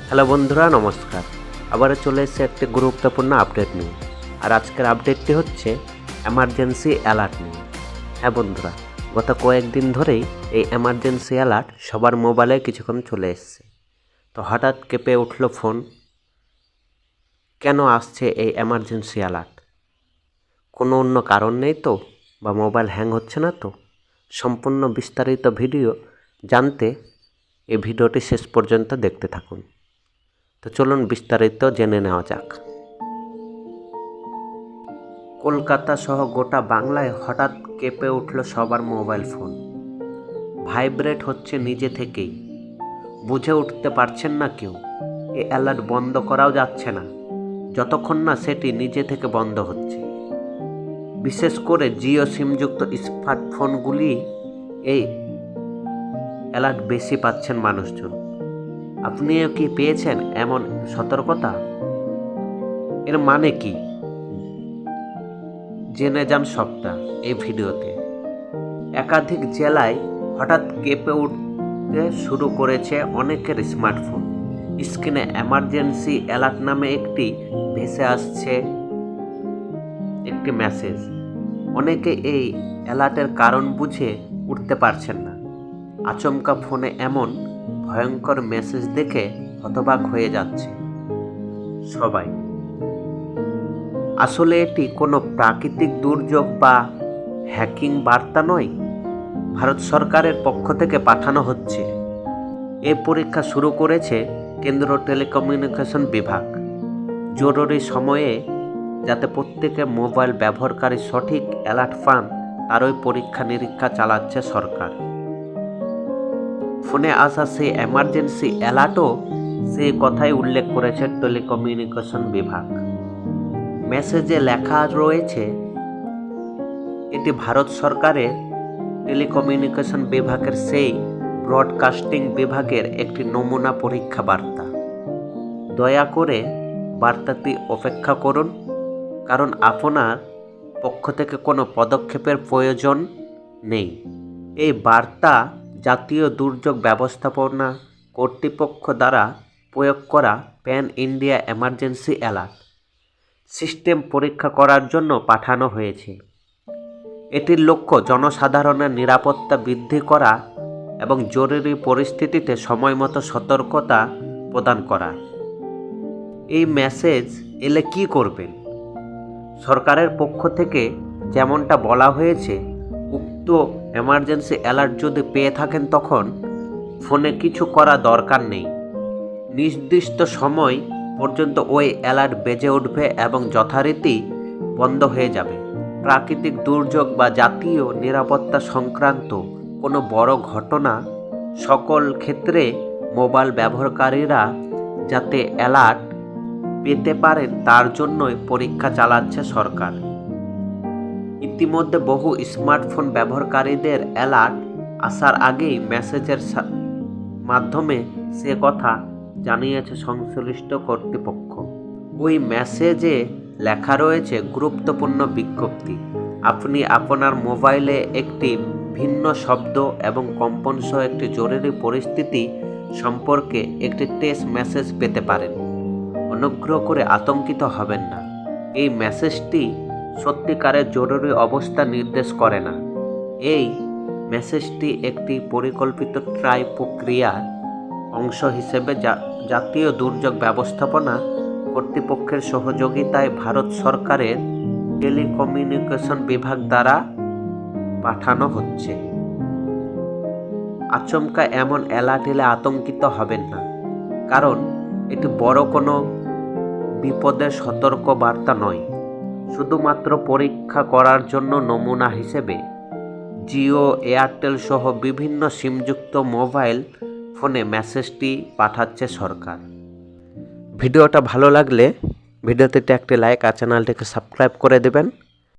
Hello বন্ধুরা, নমস্কার। আবারও চলে এসেছে একটি গুরুত্বপূর্ণ আপডেট নিয়ে। আর আজকের আপডেটটি হচ্ছে এমার্জেন্সি অ্যালার্ট নিয়ে। হ্যাঁ বন্ধুরা, গত কয়েকদিন ধরেই এই এমার্জেন্সি অ্যালার্ট সবার মোবাইলে কিছুক্ষণ চলে এসছে। তো হঠাৎ কেঁপে উঠল ফোন। কেন আসছে এই এমার্জেন্সি অ্যালার্ট? কোনো অন্য কারণ নেই তো, বা মোবাইল হ্যাং হচ্ছে না তো? সম্পূর্ণ বিস্তারিত ভিডিও জানতে এই ভিডিওটি শেষ পর্যন্ত দেখতে থাকুন। তো চলুন বিস্তারিত জেনে নেওয়া যাক। কলকাতা সহ গোটা বাংলায় হঠাৎ কেঁপে উঠল সবার মোবাইল ফোন। ভাইব্রেট হচ্ছে নিজে থেকেই, বুঝে উঠতে পারছেন না কেউ। এ অ্যালার্ট বন্ধ করাও যাচ্ছে না যতক্ষণ না সেটি নিজে থেকে বন্ধ হচ্ছে। বিশেষ করে জিও সিমযুক্ত স্মার্টফোনগুলি এই অ্যালার্ট বেশি পাচ্ছেন মানুষজন। আপনিও কি পেয়েছেন এমন সতর্কতা? এর মানে কি জেনে যান সবটা এই ভিডিওতে। একাধিক জেলায় হঠাৎ কেঁপে উঠতে শুরু করেছে অনেকের স্মার্টফোন। স্ক্রিনে এমার্জেন্সি অ্যালার্ট নামে একটি ভেসে আসছে একটি মেসেজ। অনেকে এই অ্যালার্টের কারণ বুঝে উঠতে পারছেন না। আচমকা ফোনে এমন ভয়ঙ্কর মেসেজ দেখে হতবাক হয়ে যাচ্ছে সবাই। আসলে এটি কোনো প্রাকৃতিক দুর্যোগ বা হ্যাকিং বার্তা নয়, ভারত সরকারের পক্ষ থেকে পাঠানো হচ্ছে। এই পরীক্ষা শুরু করেছে কেন্দ্রীয় টেলিকমিউনিকেশন বিভাগ। জরুরি সময়ে যাতে প্রত্যেকে মোবাইল ব্যবহারকারী সঠিক অ্যালার্ট পান তারই পরীক্ষা নিরীক্ষা চালাচ্ছে সরকার। ফোনে আসা সেই এমার্জেন্সি অ্যালার্টও সেই কথাই উল্লেখ করেছে টেলিকমিউনিকেশন বিভাগ। মেসেজে লেখা রয়েছে, এটি ভারত সরকারের টেলিকমিউনিকেশন বিভাগের সেই ব্রডকাস্টিং বিভাগের একটি নমুনা পরীক্ষা বার্তা। দয়া করে বার্তাটি উপেক্ষা করুন, কারণ আপনার পক্ষ থেকে কোনো পদক্ষেপের প্রয়োজন নেই। এই বার্তা জাতীয় দুর্যোগ ব্যবস্থাপনা কর্তৃপক্ষ দ্বারা প্রয়োগ করা pan India emergency alert system পরীক্ষা করার জন্য পাঠানো হয়েছে। এটির লক্ষ্য জনসাধারণের নিরাপত্তা বৃদ্ধি করা এবং জরুরি পরিস্থিতিতে সময়মতো সতর্কতা প্রদান করা। এই মেসেজ এলে কি করবেন? সরকারের পক্ষ থেকে যেমনটা বলা হয়েছে, উক্ত এমার্জেন্সি অ্যালার্ট যদি পেয়ে থাকেন তখন ফোনে কিছু করা দরকার নেই। নির্দিষ্ট সময় পর্যন্ত ওই অ্যালার্ট বেজে উঠবে এবং যথারীতি বন্ধ হয়ে যাবে। প্রাকৃতিক দুর্যোগ বা জাতীয় নিরাপত্তা সংক্রান্ত কোনো বড় ঘটনা সকল ক্ষেত্রে মোবাইল ব্যবহারকারীরা যাতে অ্যালার্ট পেতে পারেন তার জন্যই পরীক্ষা চালাচ্ছে সরকার। ইতিমধ্যে বহু স্মার্টফোন ব্যবহারকারীদের অ্যালার্ট আসার আগেই মেসেজের মাধ্যমে সে কথা জানিয়েছে সংশ্লিষ্ট কর্তৃপক্ষ। ওই মেসেজে লেখা রয়েছে গুরুত্বপূর্ণ বিজ্ঞপ্তি। আপনি আপনার মোবাইলে একটি ভিন্ন শব্দ এবং কম্পন সহ একটি জরুরি পরিস্থিতি সম্পর্কে একটি টেক্সট মেসেজ পেতে পারেন। অনুগ্রহ করে আতঙ্কিত হবেন না। এই মেসেজটি সত্যিকারের জরুরি অবস্থা নির্দেশ করে না। এই মেসেজটি একটি পরিকল্পিত ট্রাই প্রক্রিয়ার অংশ হিসেবে জাতীয় দুর্যোগ ব্যবস্থাপনা কর্তৃপক্ষের সহযোগিতায় ভারত সরকারের টেলিকমিউনিকেশন বিভাগ দ্বারা পাঠানো হচ্ছে। আচমকা এমন অ্যালার্ট এলে আতঙ্কিত হবেন না, কারণ এটি বড় কোনো বিপদের সতর্ক বার্তা নয়। শুধুমাত্র পরীক্ষা করার জন্য নমুনা হিসেবে জিও, এয়ারটেল সহ বিভিন্ন সিমযুক্ত মোবাইল ফোনে মেসেজটি পাঠাচ্ছে সরকার। ভিডিওটা ভালো লাগলে ভিডিওতে একটি লাইক আর চ্যানেলটিকে সাবস্ক্রাইব করে দেবেন।